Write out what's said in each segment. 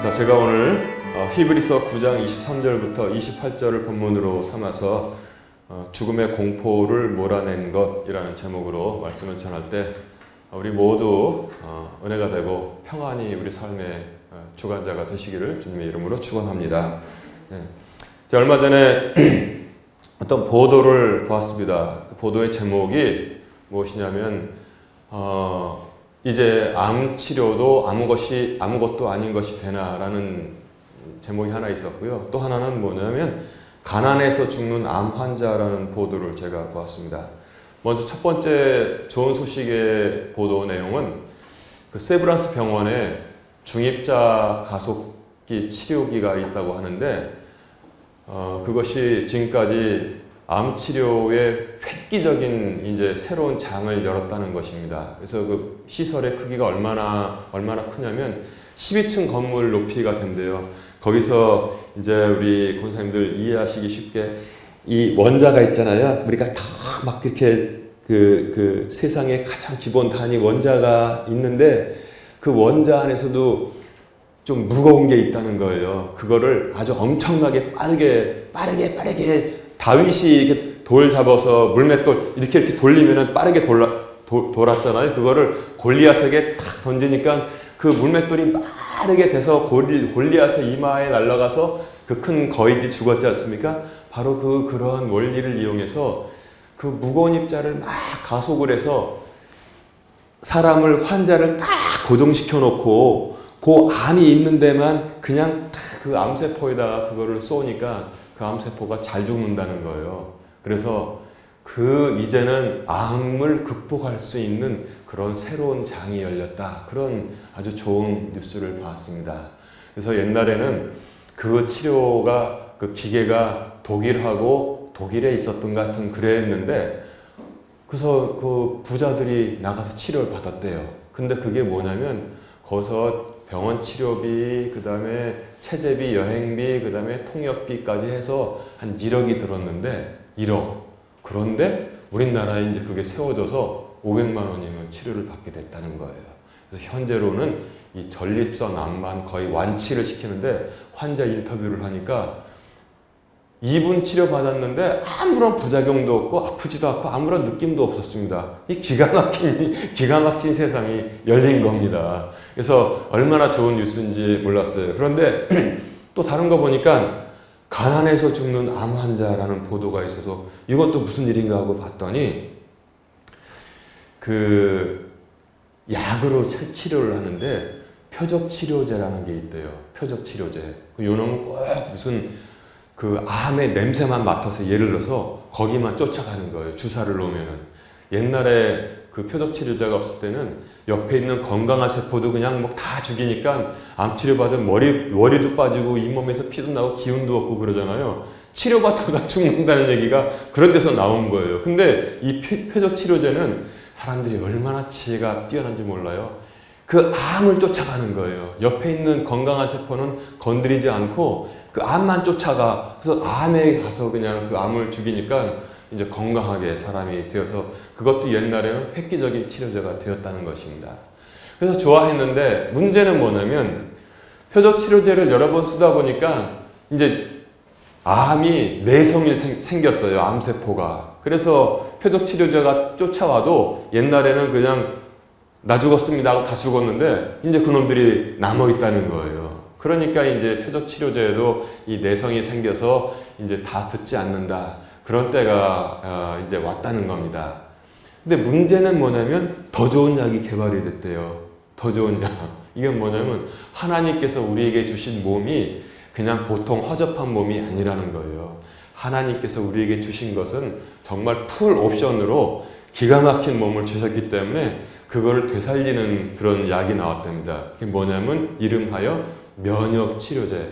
자, 제가 오늘 히브리서 9장 23절부터 28절을 본문으로 삼아서 죽음의 공포를 몰아낸 것이라는 제목으로 말씀을 전할 때 우리 모두 은혜가 되고 평안히 우리 삶의 주관자가 되시기를 주님의 이름으로 축원합니다. 자, 얼마 전에 어떤 보도를 보았습니다. 그 보도의 제목이 무엇이냐면 이제 암 치료도 아무것도 아닌 것이 되나라는 제목이 하나 있었고요. 또 하나는 뭐냐면 가난해서 죽는 암 환자라는 보도를 제가 보았습니다. 먼저 첫 번째 좋은 소식의 보도 내용은 그 세브란스 병원에 중입자 가속기 치료기가 있다고 하는데 그것이 지금까지 암 치료의 획기적인 이제 새로운 장을 열었다는 것입니다. 그래서 그 시설의 크기가 얼마나 크냐면 12층 건물 높이가 된대요. 거기서 이제 우리 권사님들 이해하시기 쉽게 이 원자가 있잖아요. 우리가 다 막 이렇게 그 세상의 가장 기본 단위 원자가 있는데 그 원자 안에서도 좀 무거운 게 있다는 거예요. 그거를 아주 엄청나게 빠르게 다윗이 이렇게 돌 잡아서 물맷돌 이렇게 돌리면은 빠르게 돌았잖아요. 그거를 골리앗에게 탁 던지니까 그 물맷돌이 빠르게 돼서 골리앗의 이마에 날아가서 그 큰 거인이 죽었지 않습니까? 바로 그런 원리를 이용해서 그 무거운 입자를 막 가속을 해서 환자를 딱 고정시켜 놓고 그 암이 있는 데만 그냥 그 암세포에다가 그거를 쏘니까 그 암세포가 잘 죽는다는 거예요. 그래서 이제는 암을 극복할 수 있는 그런 새로운 장이 열렸다. 그런 아주 좋은 뉴스를 봤습니다. 그래서 옛날에는 그 치료가, 그 기계가 독일에 있었던 것 같은 그랬는데, 그래서 그 부자들이 나가서 치료를 받았대요. 근데 그게 뭐냐면, 거기서 병원 치료비, 그 다음에 체재비, 여행비, 그 다음에 통역비까지 해서 한 1억이 들었는데, 1억. 그런데 우리나라에 이제 그게 세워져서 500만 원이면 치료를 받게 됐다는 거예요. 그래서 현재로는 이 전립선 암만 거의 완치를 시키는데 환자 인터뷰를 하니까 2분 치료받았는데 아무런 부작용도 없고 아프지도 않고 아무런 느낌도 없었습니다. 이 기가 막힌 세상이 열린 겁니다. 그래서 얼마나 좋은 뉴스인지 몰랐어요. 그런데 또 다른 거 보니까 가난해서 죽는 암 환자라는 보도가 있어서 이건 또 무슨 일인가 하고 봤더니 그 약으로 치료를 하는데 표적치료제라는 게 있대요. 표적치료제. 요놈은 꼭 무슨 그 암의 냄새만 맡아서 예를 들어서 거기만 쫓아가는 거예요. 주사를 놓으면은. 옛날에 그 표적치료제가 없을 때는 옆에 있는 건강한 세포도 그냥 뭐 다 죽이니까 암 치료받으면 머리도 빠지고 잇몸에서 피도 나고 기운도 없고 그러잖아요. 치료받다가 죽는다는 얘기가 그런 데서 나온 거예요. 근데 이 표적치료제는 사람들이 얼마나 지혜가 뛰어난지 몰라요. 그 암을 쫓아가는 거예요. 옆에 있는 건강한 세포는 건드리지 않고 그 암만 쫓아가. 그래서 암에 가서 그냥 그 암을 죽이니까 이제 건강하게 사람이 되어서 그것도 옛날에는 획기적인 치료제가 되었다는 것입니다. 그래서 좋아했는데 문제는 뭐냐면 표적치료제를 여러 번 쓰다 보니까 이제 암이 내성이 생겼어요. 암세포가. 그래서 표적치료제가 쫓아와도 옛날에는 그냥 나 죽었습니다 하고 다 죽었는데 이제 그놈들이 남아있다는 거예요. 그러니까 이제 표적치료제에도 이 내성이 생겨서 이제 다 듣지 않는다. 그런 때가 이제 왔다는 겁니다. 근데 문제는 뭐냐면 더 좋은 약이 개발이 됐대요. 더 좋은 약. 이건 뭐냐면 하나님께서 우리에게 주신 몸이 그냥 보통 허접한 몸이 아니라는 거예요. 하나님께서 우리에게 주신 것은 정말 풀 옵션으로 기가 막힌 몸을 주셨기 때문에 그거를 되살리는 그런 약이 나왔답니다. 그게 뭐냐면 이름하여 면역치료제.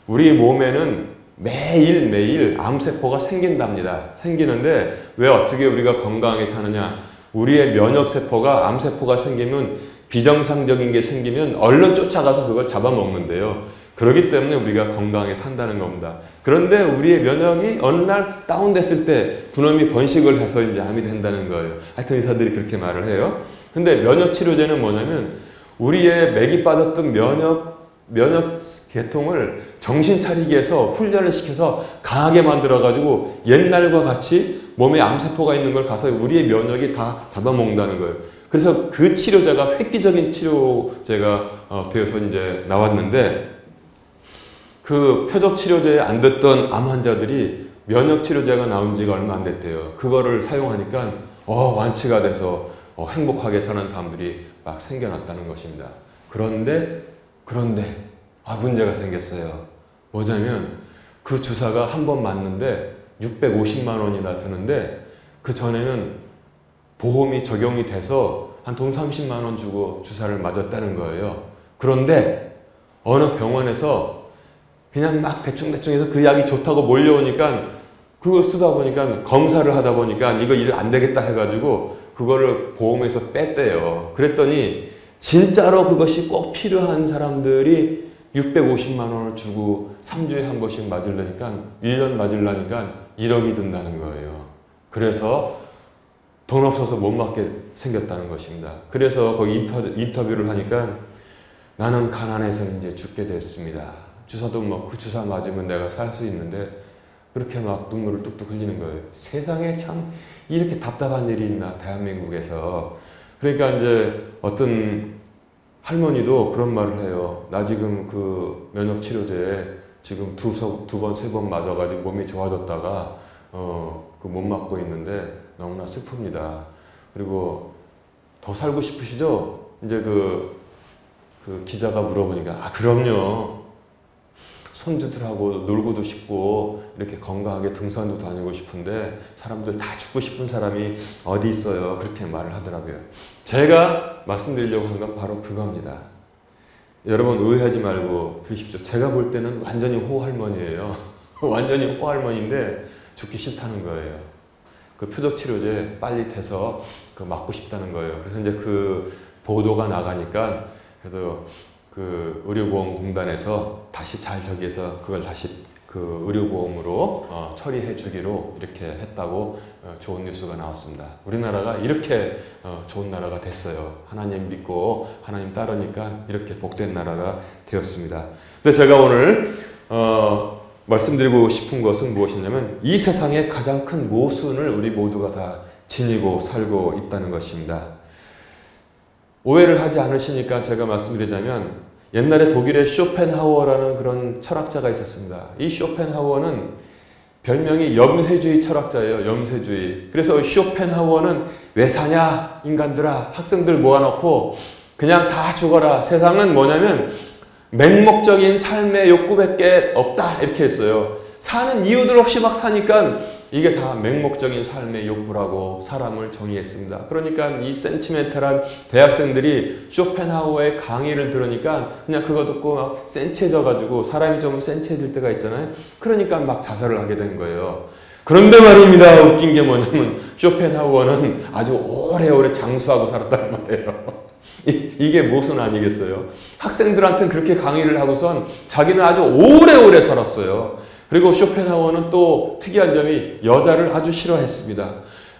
우리 몸에는 매일매일 암세포가 생긴답니다. 생기는데 왜 어떻게 우리가 건강하게 사느냐? 우리의 면역세포가 암세포가 생기면 비정상적인 게 생기면 얼른 쫓아가서 그걸 잡아먹는데요. 그렇기 때문에 우리가 건강하게 산다는 겁니다. 그런데 우리의 면역이 어느 날 다운됐을 때 그놈이 번식을 해서 이제 암이 된다는 거예요. 하여튼 의사들이 그렇게 말을 해요. 근데 면역치료제는 뭐냐면 우리의 맥이 빠졌던 면역 면역 계통을 정신 차리게 해서 훈련을 시켜서 강하게 만들어가지고 옛날과 같이 몸에 암세포가 있는 걸 가서 우리의 면역이 다 잡아먹는다는 거예요. 그래서 그 치료제가 획기적인 치료제가 되어서 이제 나왔는데, 그 표적 치료제에 안 듣던 암 환자들이 면역 치료제가 나온 지가 얼마 안 됐대요. 그거를 사용하니까 완치가 돼서 행복하게 사는 사람들이 막 생겨났다는 것입니다. 그런데 문제가 생겼어요. 뭐냐면 그 주사가 한 번 맞는데 650만 원이나 드는데, 그 전에는 보험이 적용이 돼서 한 돈 30만 원 주고 주사를 맞았다는 거예요. 그런데 어느 병원에서 그냥 막 대충대충 해서 그 약이 좋다고 몰려오니까 그거 쓰다 보니까 검사를 하다 보니까 이거 일 안 되겠다 해가지고 그거를 보험에서 뺐대요. 그랬더니 진짜로 그것이 꼭 필요한 사람들이 650만 원을 주고 3주에 한 번씩 맞으려니까 1년 맞으려니까 1억이 든다는 거예요. 그래서 돈 없어서 못 맞게 생겼다는 것입니다. 그래서 거기 인터뷰를 하니까 나는 가난해서 이제 죽게 됐습니다. 주사도 뭐 그 주사 맞으면 내가 살 수 있는데, 그렇게 막 눈물을 뚝뚝 흘리는 거예요. 세상에 참 이렇게 답답한 일이 있나, 대한민국에서. 그러니까 이제 어떤 할머니도 그런 말을 해요. 나 지금 그 면역 치료제에 지금 두 번, 세 번 맞아가지고 몸이 좋아졌다가 그 못 맞고 있는데 너무나 슬픕니다. 그리고 더 살고 싶으시죠? 이제 그 기자가 물어보니까 그럼요. 손주들하고 놀고도 싶고 이렇게 건강하게 등산도 다니고 싶은데 사람들 다 죽고 싶은 사람이 어디 있어요? 그렇게 말을 하더라고요. 제가 말씀드리려고 하는 건 바로 그겁니다. 여러분 오해하지 말고 들으십시오. 제가 볼 때는 완전히 호할머니예요. 완전히 호할머니인데 죽기 싫다는 거예요. 그 표적치료제 빨리 돼서 그 맞고 싶다는 거예요. 그래서 이제 그 보도가 나가니까 그래도 그 의료보험공단에서 다시 잘 저기해서 그걸 다시 그 의료보험으로 처리해 주기로 이렇게 했다고 좋은 뉴스가 나왔습니다. 우리나라가 이렇게 좋은 나라가 됐어요. 하나님 믿고 하나님 따르니까 이렇게 복된 나라가 되었습니다. 근데 제가 오늘 말씀드리고 싶은 것은 무엇이냐면 이 세상의 가장 큰 모순을 우리 모두가 다 지니고 살고 있다는 것입니다. 오해를 하지 않으시니까 제가 말씀드리자면, 옛날에 독일의 쇼펜하우어라는 그런 철학자가 있었습니다. 이 쇼펜하우어는 별명이 염세주의 철학자예요. 염세주의. 그래서 쇼펜하우어는 왜 사냐 인간들아, 학생들 모아놓고 그냥 다 죽어라. 세상은 뭐냐면 맹목적인 삶의 욕구밖에 없다, 이렇게 했어요. 사는 이유들 없이 막 사니까 이게 다 맹목적인 삶의 욕구라고 사람을 정의했습니다. 그러니까 이 센치멘탈한 대학생들이 쇼펜하우어의 강의를 들으니까 그냥 그거 듣고 막 센치해져가지고, 사람이 좀 센치해질 때가 있잖아요. 그러니까 막 자살을 하게 된 거예요. 그런데 말입니다. 웃긴 게 뭐냐면 쇼펜하우어는 아주 오래오래 장수하고 살았단 말이에요. 이게 모순 아니겠어요? 학생들한테는 그렇게 강의를 하고선 자기는 아주 오래오래 살았어요. 그리고 쇼펜하우어는 또 특이한 점이 여자를 아주 싫어했습니다.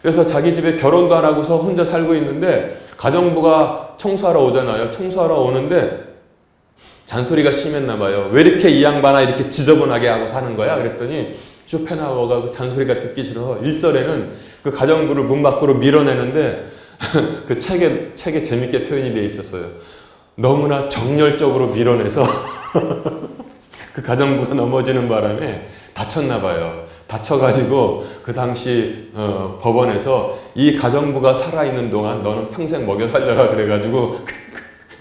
그래서 자기 집에 결혼도 안 하고서 혼자 살고 있는데 가정부가 청소하러 오잖아요. 청소하러 오는데 잔소리가 심했나 봐요. 왜 이렇게 이 양반아 이렇게 지저분하게 하고 사는 거야? 그랬더니 쇼펜하우어가 그 잔소리가 듣기 싫어서 일설에는 그 가정부를 문 밖으로 밀어내는데 그 책에 재밌게 표현이 되어 있었어요. 너무나 정열적으로 밀어내서 그 가정부가 넘어지는 바람에 다쳤나 봐요. 다쳐가지고 그 당시 법원에서 이 가정부가 살아있는 동안 너는 평생 먹여 살려라 그래가지고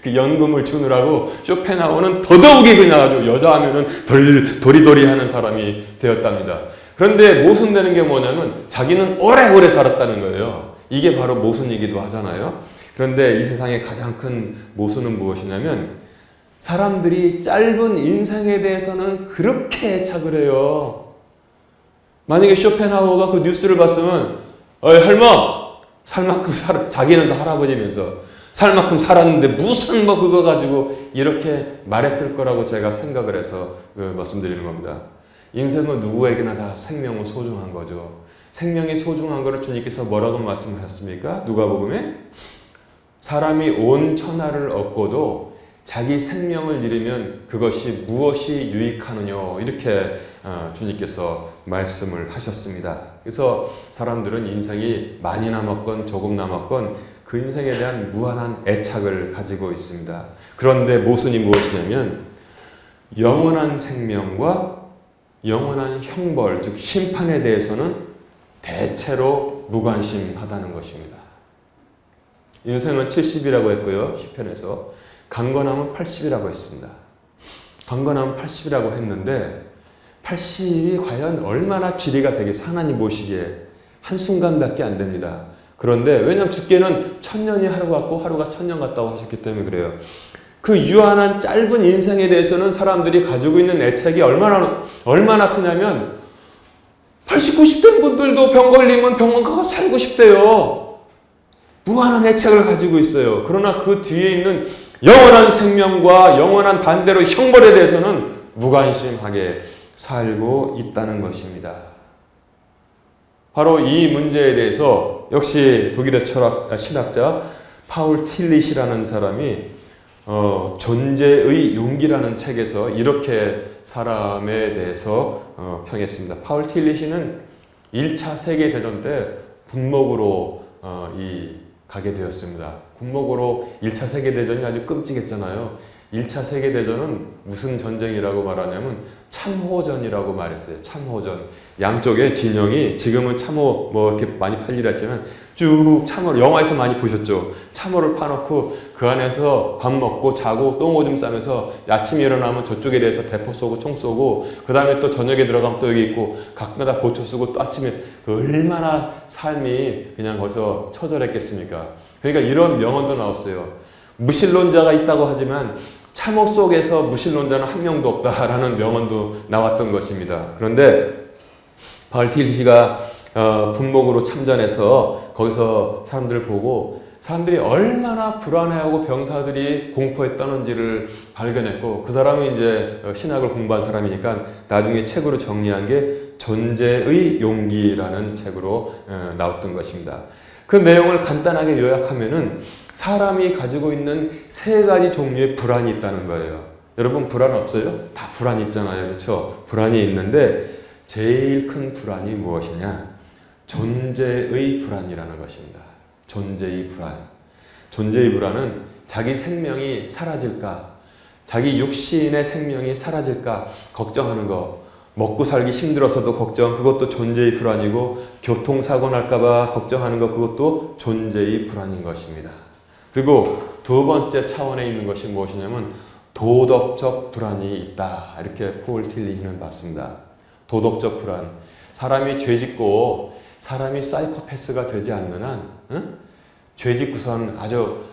그 연금을 주느라고 쇼펜하우어는 더더욱이 그냥 아주 여자 하면은 도리도리 하는 사람이 되었답니다. 그런데 모순되는 게 뭐냐면 자기는 오래오래 살았다는 거예요. 이게 바로 모순이기도 하잖아요. 그런데 이 세상의 가장 큰 모순은 무엇이냐면 사람들이 짧은 인생에 대해서는 그렇게 애착을 해요. 만약에 쇼펜하우어가 그 뉴스를 봤으면 어이 할멈 살 만큼 자기는 다 할아버지면서 살 만큼 살았는데 무슨 뭐 그거 가지고 이렇게 말했을 거라고 제가 생각을 해서 말씀드리는 겁니다. 인생은 누구에게나 다 생명은 소중한 거죠. 생명이 소중한 거를 주님께서 뭐라고 말씀하셨습니까? 누가복음에 사람이 온 천하를 얻고도 자기 생명을 잃으면 그것이 무엇이 유익하느냐 이렇게 주님께서 말씀을 하셨습니다. 그래서 사람들은 인생이 많이 남았건 조금 남았건 그 인생에 대한 무한한 애착을 가지고 있습니다. 그런데 모순이 무엇이냐면 영원한 생명과 영원한 형벌, 즉 심판에 대해서는 대체로 무관심하다는 것입니다. 인생은 70이라고 했고요. 시편에서 강건함은 80이라고 했습니다. 강건함은 80이라고 했는데 80이 과연 얼마나 길이가 되겠어? 하나님 보시기에 한순간밖에 안 됩니다. 그런데 왜냐하면 주께는 1000년이 하루 같고 하루가 1000년 같다고 하셨기 때문에 그래요. 그 유한한 짧은 인생에 대해서는 사람들이 가지고 있는 애착이 얼마나 크냐면 80, 90된 분들도 병 걸리면 병원 가서 살고 싶대요. 무한한 애착을 가지고 있어요. 그러나 그 뒤에 있는 영원한 생명과 영원한 반대로 형벌에 대해서는 무관심하게 살고 있다는 것입니다. 바로 이 문제에 대해서 역시 독일의 신학자 파울 틸릿이라는 사람이 존재의 용기라는 책에서 이렇게 사람에 대해서 평했습니다. 파울 틸릿은 1차 세계대전 때 군목으로 가게 되었습니다. 군목으로 1차 세계대전이 아주 끔찍했잖아요. 1차 세계대전은 무슨 전쟁이라고 말하냐면 참호전이라고 말했어요. 참호전. 양쪽의 진영이 지금은 참호 이렇게 많이 팔리라 했지만 쭉 참호를 영화에서 많이 보셨죠. 참호를 파놓고 그 안에서 밥 먹고 자고 똥 오줌 싸면서 아침에 일어나면 저쪽에 대해서 대포 쏘고 총 쏘고 그 다음에 또 저녁에 들어가면 또 여기 있고 가끔가다 보초 쓰고 또 아침에 얼마나 삶이 그냥 거기서 처절했겠습니까? 그러니까 이런 명언도 나왔어요. 무신론자가 있다고 하지만 참호 속에서 무신론자는 한 명도 없다라는 명언도 나왔던 것입니다. 그런데 파울 틸릿이가 군목으로 참전해서 거기서 사람들을 보고 사람들이 얼마나 불안해하고 병사들이 공포에 떠는지를 발견했고 그 사람이 이제 신학을 공부한 사람이니까 나중에 책으로 정리한 게 존재의 용기라는 책으로 나왔던 것입니다. 그 내용을 간단하게 요약하면은 사람이 가지고 있는 3가지 종류의 불안이 있다는 거예요. 여러분 불안 없어요? 다 불안이 있잖아요. 그렇죠? 불안이 있는데 제일 큰 불안이 무엇이냐? 존재의 불안이라는 것입니다. 존재의 불안. 존재의 불안은 자기 생명이 사라질까? 자기 육신의 생명이 사라질까? 걱정하는 거. 먹고 살기 힘들어서도 걱정, 그것도 존재의 불안이고 교통사고 날까봐 걱정하는 것, 그것도 존재의 불안인 것입니다. 그리고 2번째 차원에 있는 것이 무엇이냐면 도덕적 불안이 있다. 이렇게 파울 틸릿은 봤습니다. 도덕적 불안. 사람이 죄짓고 사람이 사이코패스가 되지 않는 한 죄짓고선 아주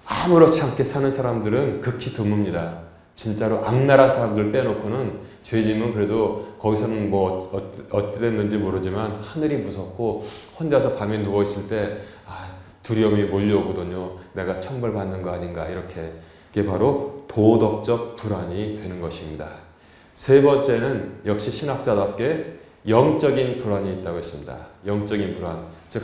아무렇지 않게 사는 사람들은 극히 드뭅니다. 진짜로 악나라 사람들 빼놓고는 죄지면 그래도 거기서는 뭐 어떻게 됐는지 모르지만 하늘이 무섭고 혼자서 밤에 누워있을 때 두려움이 몰려오거든요. 내가 천벌받는 거 아닌가 이렇게. 이게 바로 도덕적 불안이 되는 것입니다. 3번째는 역시 신학자답게 영적인 불안이 있다고 했습니다. 영적인 불안. 즉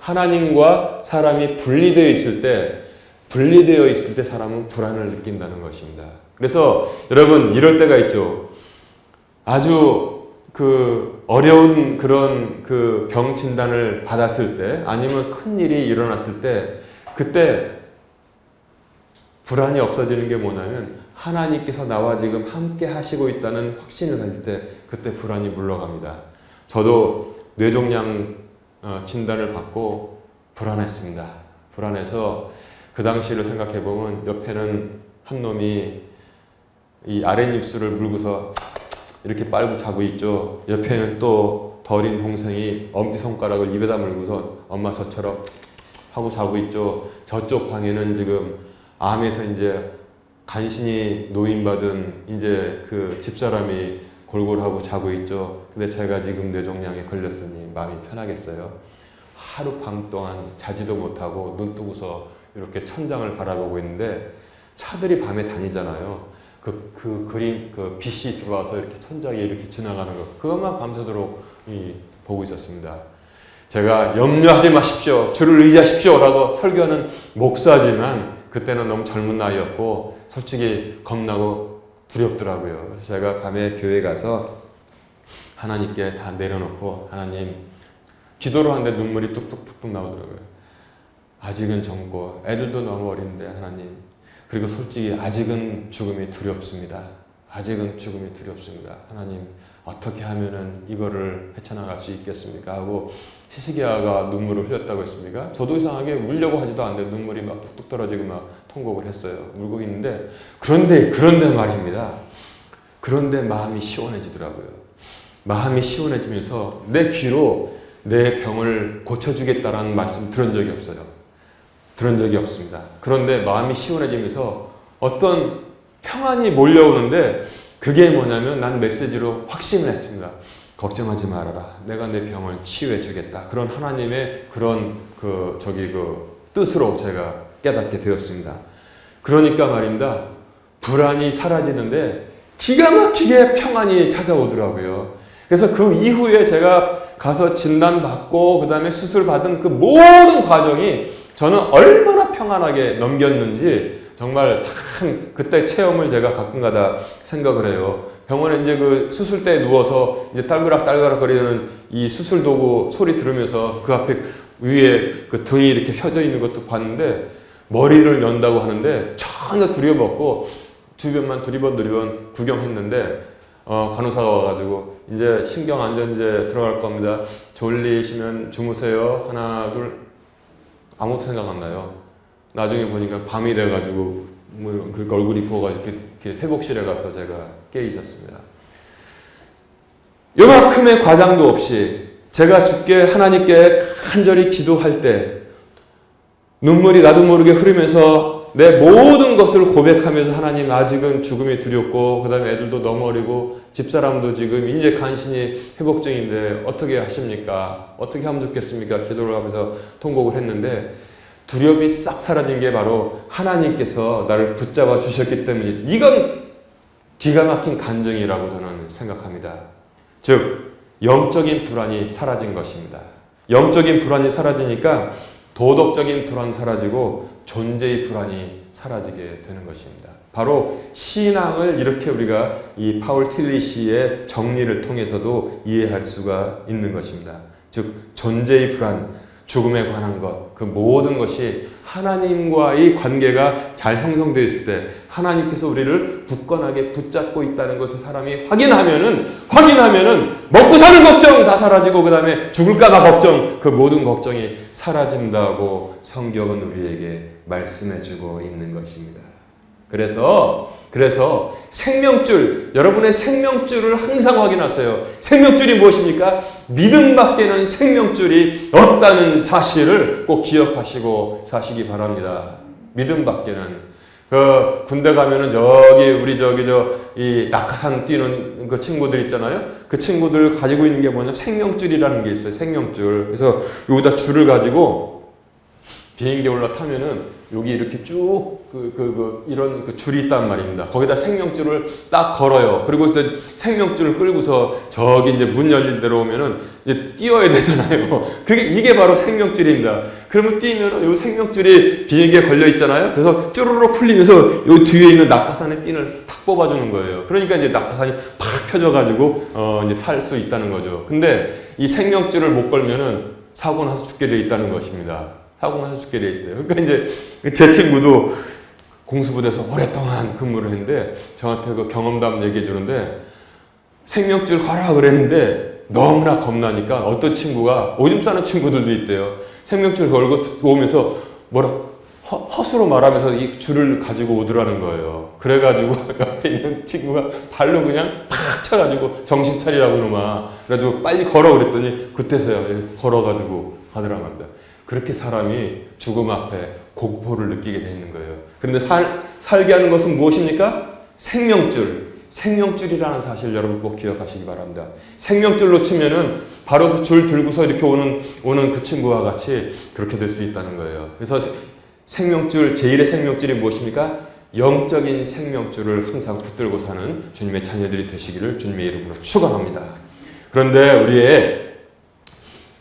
하나님과 사람이 분리되어 있을 때 사람은 불안을 느낀다는 것입니다. 그래서 여러분 이럴 때가 있죠. 아주 어려운 그런 병 진단을 받았을 때 아니면 큰 일이 일어났을 때 그때 불안이 없어지는 게 뭐냐면 하나님께서 나와 지금 함께 하시고 있다는 확신을 가질 때 그때 불안이 물러갑니다. 저도 뇌종양 진단을 받고 불안했습니다. 불안해서 그 당시를 생각해 보면 옆에는 한 놈이 이 아랫입술을 물고서 이렇게 빨고 자고 있죠. 옆에는 또 덜인 동생이 엄지손가락을 입에다 물고서 엄마 저처럼 하고 자고 있죠. 저쪽 방에는 지금 암에서 이제 간신히 노인받은 이제 그 집사람이 골골하고 자고 있죠. 근데 제가 지금 뇌종양에 걸렸으니 마음이 편하겠어요. 하루 밤 동안 자지도 못하고 눈 뜨고서 이렇게 천장을 바라보고 있는데 차들이 밤에 다니잖아요. 그 그림, 그 빛이 들어와서 이렇게 천장에 이렇게 지나가는 거, 그것만 밤새도록 보고 있었습니다. 제가 염려하지 마십시오. 주를 의지하십시오. 라고 설교하는 목사지만 그때는 너무 젊은 나이였고 솔직히 겁나고 두렵더라고요. 그래서 제가 밤에 교회 가서 하나님께 다 내려놓고 하나님 기도를 하는데 눈물이 뚝뚝뚝뚝 나오더라고요. 아직은 젊고 애들도 너무 어린데 하나님, 그리고 솔직히 아직은 죽음이 두렵습니다. 아직은 죽음이 두렵습니다. 하나님 어떻게 하면은 이거를 헤쳐나갈 수 있겠습니까? 하고 히스기야가 눈물을 흘렸다고 했습니까? 저도 이상하게 울려고 하지도 않는데 눈물이 막 뚝뚝 떨어지고 막 통곡을 했어요. 울고 있는데 그런데 말입니다. 그런데 마음이 시원해지더라고요. 마음이 시원해지면서 내 귀로 내 병을 고쳐주겠다라는 말씀 들은 적이 없어요. 들은 적이 없습니다. 그런데 마음이 시원해지면서 어떤 평안이 몰려오는데 그게 뭐냐면 난 메시지로 확신을 했습니다. 걱정하지 말아라. 내가 내 병을 치유해 주겠다. 그런 하나님의 그런 뜻으로 제가 깨닫게 되었습니다. 그러니까 말입니다. 불안이 사라지는데 기가 막히게 평안이 찾아오더라고요. 그래서 그 이후에 제가 가서 진단받고 그 다음에 수술받은 그 모든 과정이 저는 얼마나 평안하게 넘겼는지 정말 참 그때 체험을 제가 가끔가다 생각을 해요. 병원에 이제 그 수술대에 누워서 이제 딸그락딸그락 거리는 이 수술 도구 소리 들으면서 그 앞에 위에 그 등이 이렇게 펴져 있는 것도 봤는데 머리를 연다고 하는데 전혀 두려웠고 주변만 두리번 구경했는데 간호사가 와가지고 이제 신경안전제 들어갈 겁니다. 졸리시면 주무세요. 하나 둘 아무것도 생각 안 나요. 나중에 보니까 밤이 돼가지고 뭐 그 얼굴이 부어가지고 이렇게 회복실에 가서 제가 깨 있었습니다. 요만큼의 과장도 없이 제가 주께 하나님께 간절히 기도할 때 눈물이 나도 모르게 흐르면서 내 모든 것을 고백하면서 하나님 아직은 죽음이 두렵고 그 다음에 애들도 너무 어리고 집사람도 지금 이제 간신히 회복 중인데 어떻게 하십니까? 어떻게 하면 좋겠습니까? 기도를 하면서 통곡을 했는데 두려움이 싹 사라진 게 바로 하나님께서 나를 붙잡아 주셨기 때문에 이건 기가 막힌 간증이라고 저는 생각합니다. 즉 영적인 불안이 사라진 것입니다. 영적인 불안이 사라지니까 도덕적인 불안이 사라지고 존재의 불안이 사라지게 되는 것입니다. 바로 신앙을 이렇게 우리가 이 파울 틸리시의 정리를 통해서도 이해할 수가 있는 것입니다. 즉 존재의 불안, 죽음에 관한 것, 그 모든 것이 하나님과의 관계가 잘 형성되어 있을 때 하나님께서 우리를 굳건하게 붙잡고 있다는 것을 사람이 확인하면은 먹고 사는 걱정 다 사라지고 그 다음에 죽을까봐 걱정, 그 모든 걱정이 사라진다고 성경은 우리에게 말씀해주고 있는 것입니다. 그래서 생명줄, 여러분의 생명줄을 항상 확인하세요. 생명줄이 무엇입니까? 믿음밖에는 생명줄이 없다는 사실을 꼭 기억하시고 사시기 바랍니다. 믿음밖에는. 군대 가면은 이 낙하산 뛰는 그 친구들 있잖아요. 그 친구들 가지고 있는 게 뭐냐면 생명줄이라는 게 있어요. 생명줄. 그래서 여기다 줄을 가지고 비행기 올라타면은 여기 이렇게 쭉 이런 줄이 있단 말입니다. 거기다 생명줄을 딱 걸어요. 그리고 이제 생명줄을 끌고서 저기 이제 문 열린 데로 오면은 이제 뛰어야 되잖아요. 이게 바로 생명줄입니다. 그러면 뛰면은 이 생명줄이 비행기에 걸려 있잖아요. 그래서 쭈르륵 풀리면서 요 뒤에 있는 낙하산의 핀을 탁 뽑아주는 거예요. 그러니까 이제 낙하산이 팍 펴져가지고 이제 살 수 있다는 거죠. 근데 이 생명줄을 못 걸면은 사고 나서 죽게 돼 있다는 것입니다. 사고 나서 죽게 돼 있어요. 그러니까 이제 제 친구도 공수부대에서 오랫동안 근무를 했는데 저한테 그 경험담 얘기해 주는데 생명줄 가라 그랬는데 너무나 겁나니까 어떤 친구가 오줌 싸는 친구들도 있대요. 생명줄 걸고 오면서 헛수로 말하면서 이 줄을 가지고 오더라는 거예요. 그래가지고 옆에 있는 친구가 발로 그냥 팍 쳐가지고 정신 차리라고 그러마. 그래가지고 빨리 걸어 그랬더니 그때서야 걸어가지고 하더라고 합니다. 그렇게 사람이 죽음 앞에 공포를 느끼게 되는 거예요. 그런데 살게 하는 것은 무엇입니까? 생명줄이라는 사실 여러분 꼭 기억하시기 바랍니다. 생명줄 놓치면은 바로 그 줄 들고서 이렇게 오는 그 친구와 같이 그렇게 될 수 있다는 거예요. 그래서 생명줄, 제1의 생명줄이 무엇입니까? 영적인 생명줄을 항상 붙들고 사는 주님의 자녀들이 되시기를 주님의 이름으로 축원합니다. 그런데 우리의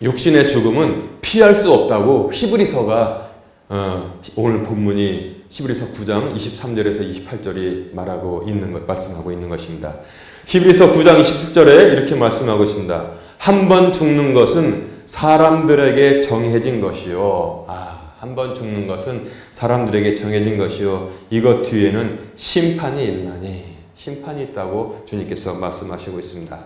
육신의 죽음은 피할 수 없다고 히브리서가 오늘 본문이 히브리서 9장 23절에서 28절이 말씀하고 있는 것입니다. 히브리서 9장 27절에 이렇게 말씀하고 있습니다. 한 번 죽는 것은 사람들에게 정해진 것이요. 한 번 죽는 것은 사람들에게 정해진 것이요. 이것 뒤에는 심판이 있나니. 심판이 있다고 주님께서 말씀하시고 있습니다.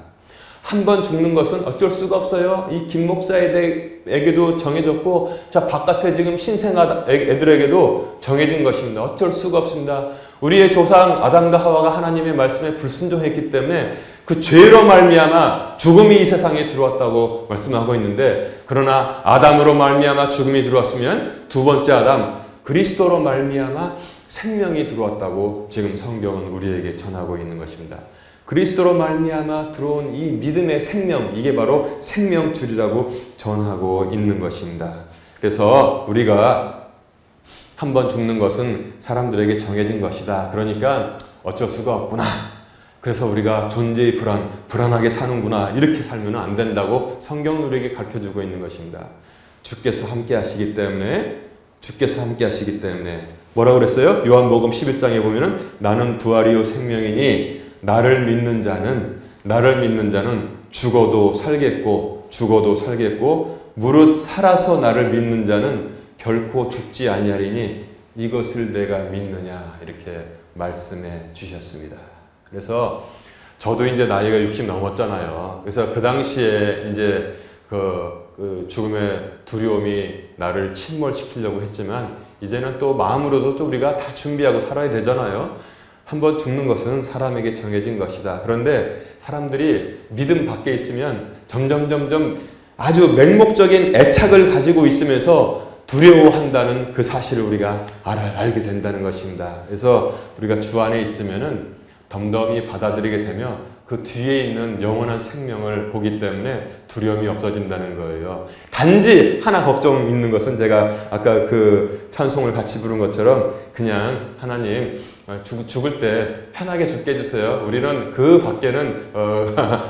한 번 죽는 것은 어쩔 수가 없어요. 이 김 목사에게도 정해졌고, 자, 바깥에 지금 신생아 애들에게도 정해진 것입니다. 어쩔 수가 없습니다. 우리의 조상 아담과 하와가 하나님의 말씀에 불순종했기 때문에 그 죄로 말미암아 죽음이 이 세상에 들어왔다고 말씀하고 있는데, 그러나 아담으로 말미암아 죽음이 들어왔으면 두 번째 아담 그리스도로 말미암아 생명이 들어왔다고 지금 성경은 우리에게 전하고 있는 것입니다. 그리스도로 말미암아 들어온 이 믿음의 생명, 이게 바로 생명줄이라고 전하고 있는 것입니다. 그래서 우리가 한 번 죽는 것은 사람들에게 정해진 것이다. 그러니까 어쩔 수가 없구나. 그래서 우리가 존재의 불안하게 사는구나. 이렇게 살면 안 된다고 성경 우리에게 가르쳐주고 있는 것입니다. 주께서 함께 하시기 때문에 뭐라고 그랬어요? 요한복음 11장에 보면은 나는 부활이요 생명이니 나를 믿는 자는 죽어도 살겠고 무릇 살아서 나를 믿는 자는 결코 죽지 아니하리니 이것을 내가 믿느냐, 이렇게 말씀해 주셨습니다. 그래서 저도 이제 나이가 60 넘었잖아요. 그래서 그 당시에 이제 그 죽음의 두려움이 나를 침몰시키려고 했지만, 이제는 또 마음으로도 또 우리가 다 준비하고 살아야 되잖아요. 한번 죽는 것은 사람에게 정해진 것이다. 그런데 사람들이 믿음 밖에 있으면 점점 아주 맹목적인 애착을 가지고 있으면서 두려워한다는 그 사실을 우리가 알게 된다는 것입니다. 그래서 우리가 주 안에 있으면은 덤덤히 받아들이게 되면 그 뒤에 있는 영원한 생명을 보기 때문에 두려움이 없어진다는 거예요. 단지 하나 걱정 있는 것은, 제가 아까 그 찬송을 같이 부른 것처럼 그냥 하나님 죽을 때 편하게 죽게 해주세요. 우리는 그 밖에는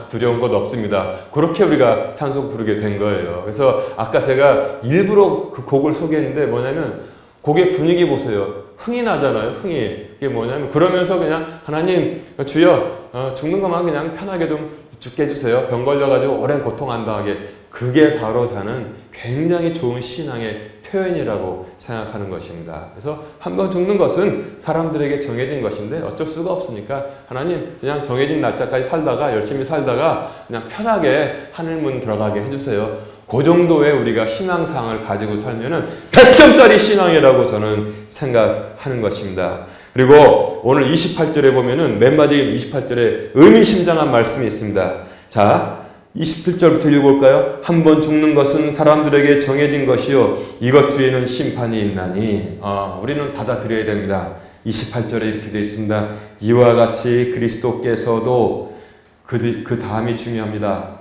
두려운 것 없습니다. 그렇게 우리가 찬송 부르게 된 거예요. 그래서 아까 제가 일부러 그 곡을 소개했는데 뭐냐면, 곡의 분위기 보세요. 흥이 나잖아요. 흥이. 이게 뭐냐면, 그러면서 그냥 하나님 주여 죽는 것만 그냥 편하게 좀 죽게 해주세요. 병 걸려가지고 오랜 고통 안 당하게. 그게 바로 다는 굉장히 좋은 신앙의 표현이라고 생각하는 것입니다. 그래서 한번 죽는 것은 사람들에게 정해진 것인데 어쩔 수가 없으니까 하나님 그냥 정해진 날짜까지 살다가 열심히 살다가 그냥 편하게 하늘문 들어가게 해주세요. 그 정도의 우리가 희망사항을 가지고 살면은 100점짜리 신앙이라고 저는 생각하는 것입니다. 그리고 오늘 28절에 보면은 맨 마지막 28절에 의미심장한 말씀이 있습니다. 자, 27절부터 읽어볼까요? 한 번 죽는 것은 사람들에게 정해진 것이요 이것 뒤에는 심판이 있나니. 우리는 받아들여야 됩니다. 28절에 이렇게 되어 있습니다. 이와 같이 그리스도께서도 그 다음이 중요합니다.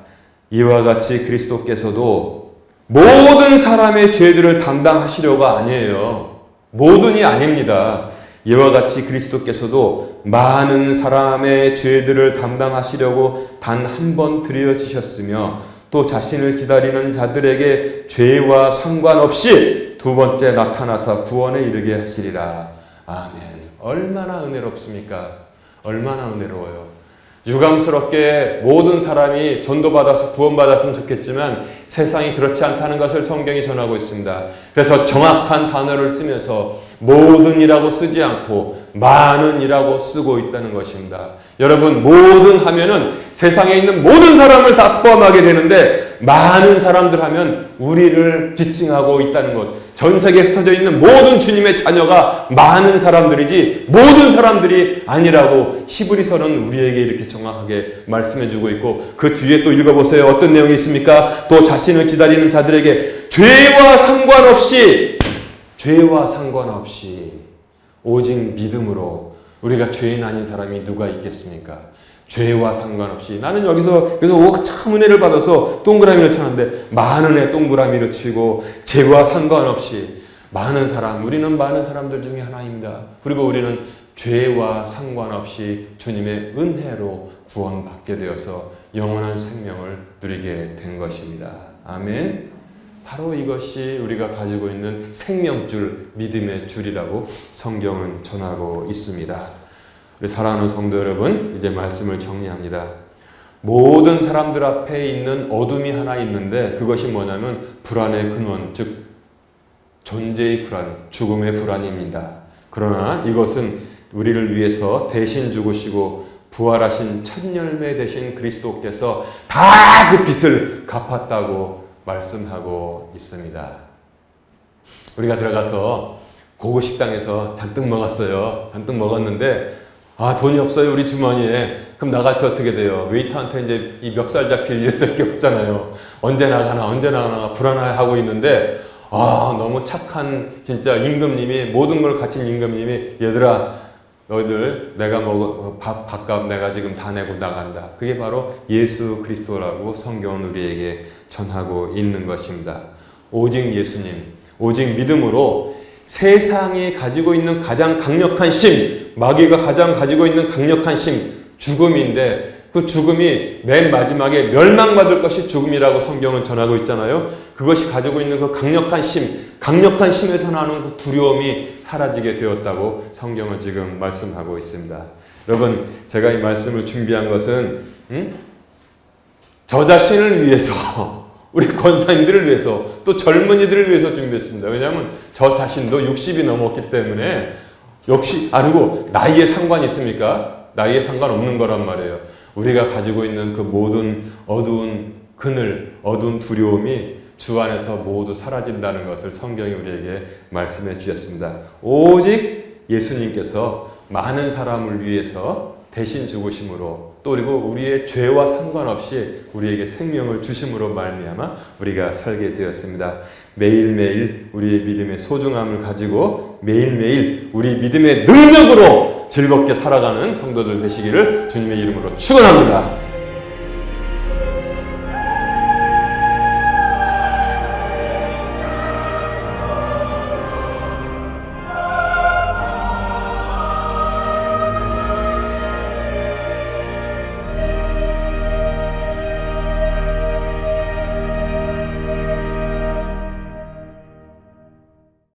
이와 같이 그리스도께서도 모든 사람의 죄들을 담당하시려가 아니에요. 모든이 아닙니다. 이와 같이 그리스도께서도 많은 사람의 죄들을 담당하시려고 단 한 번 드려지셨으며 또 자신을 기다리는 자들에게 죄와 상관없이 두 번째 나타나서 구원에 이르게 하시리라. 아멘. 얼마나 은혜롭습니까? 얼마나 은혜로워요. 유감스럽게 모든 사람이 전도받아서 구원받았으면 좋겠지만 세상이 그렇지 않다는 것을 성경이 전하고 있습니다. 그래서 정확한 단어를 쓰면서 모든이라고 쓰지 않고 많은이라고 쓰고 있다는 것입니다. 여러분, 모든 하면은 세상에 있는 모든 사람을 다 포함하게 되는데, 많은 사람들 하면 우리를 지칭하고 있다는 것. 전 세계에 흩어져 있는 모든 주님의 자녀가 많은 사람들이지 모든 사람들이 아니라고 히브리서는 우리에게 이렇게 정확하게 말씀해주고 있고, 그 뒤에 또 읽어보세요. 어떤 내용이 있습니까? 또 자신을 기다리는 자들에게 죄와 상관없이 오직 믿음으로. 우리가 죄인 아닌 사람이 누가 있겠습니까? 죄와 상관없이. 나는 그래서 참 은혜를 받아서 동그라미를 쳤는데 많은의 동그라미를 치고 죄와 상관없이 많은 사람, 우리는 많은 사람들 중에 하나입니다. 그리고 우리는 죄와 상관없이 주님의 은혜로 구원받게 되어서 영원한 생명을 누리게 된 것입니다. 아멘. 바로 이것이 우리가 가지고 있는 생명줄, 믿음의 줄이라고 성경은 전하고 있습니다. 우리 사랑하는 성도 여러분, 이제 말씀을 정리합니다. 모든 사람들 앞에 있는 어둠이 하나 있는데 그것이 뭐냐면 불안의 근원, 즉 존재의 불안, 죽음의 불안입니다. 그러나 이것은 우리를 위해서 대신 죽으시고 부활하신 첫 열매 되신 그리스도께서 다 그 빚을 갚았다고 말씀하고 있습니다. 우리가 들어가서 고급 식당에서 잔뜩 먹었어요. 잔뜩 먹었는데 돈이 없어요, 우리 주머니에. 그럼 나갈 때 어떻게 돼요? 웨이터한테 이제 이 멱살 잡힐 일밖에 없잖아요. 언제 나가나 불안해하고 있는데 너무 착한 진짜 임금님이, 모든 걸 갖춘 임금님이, 얘들아 너희들 내가 밥값 내가 지금 다 내고 나간다. 그게 바로 예수 그리스도라고 성경은 우리에게 전하고 있는 것입니다. 오직 예수님, 오직 믿음으로 세상이 가지고 있는 가장 강력한 심, 마귀가 가장 가지고 있는 강력한 심, 죽음인데 그 죽음이 맨 마지막에 멸망받을 것이 죽음이라고 성경은 전하고 있잖아요. 그것이 가지고 있는 그 강력한 심에서 나는 그 두려움이 사라지게 되었다고 성경은 지금 말씀하고 있습니다. 여러분, 제가 이 말씀을 준비한 것은 저 자신을 위해서, 우리 권사님들을 위해서, 또 젊은이들을 위해서 준비했습니다. 왜냐하면 저 자신도 60이 넘었기 때문에 그리고 나이에 상관이 있습니까? 나이에 상관없는 거란 말이에요. 우리가 가지고 있는 그 모든 어두운 그늘, 어두운 두려움이 주 안에서 모두 사라진다는 것을 성경이 우리에게 말씀해 주셨습니다. 오직 예수님께서 많은 사람을 위해서 대신 죽으심으로, 또 그리고 우리의 죄와 상관없이 우리에게 생명을 주심으로 말미암아 우리가 살게 되었습니다. 매일매일 우리의 믿음의 소중함을 가지고 매일매일 우리 믿음의 능력으로 즐겁게 살아가는 성도들 되시기를 주님의 이름으로 축원합니다.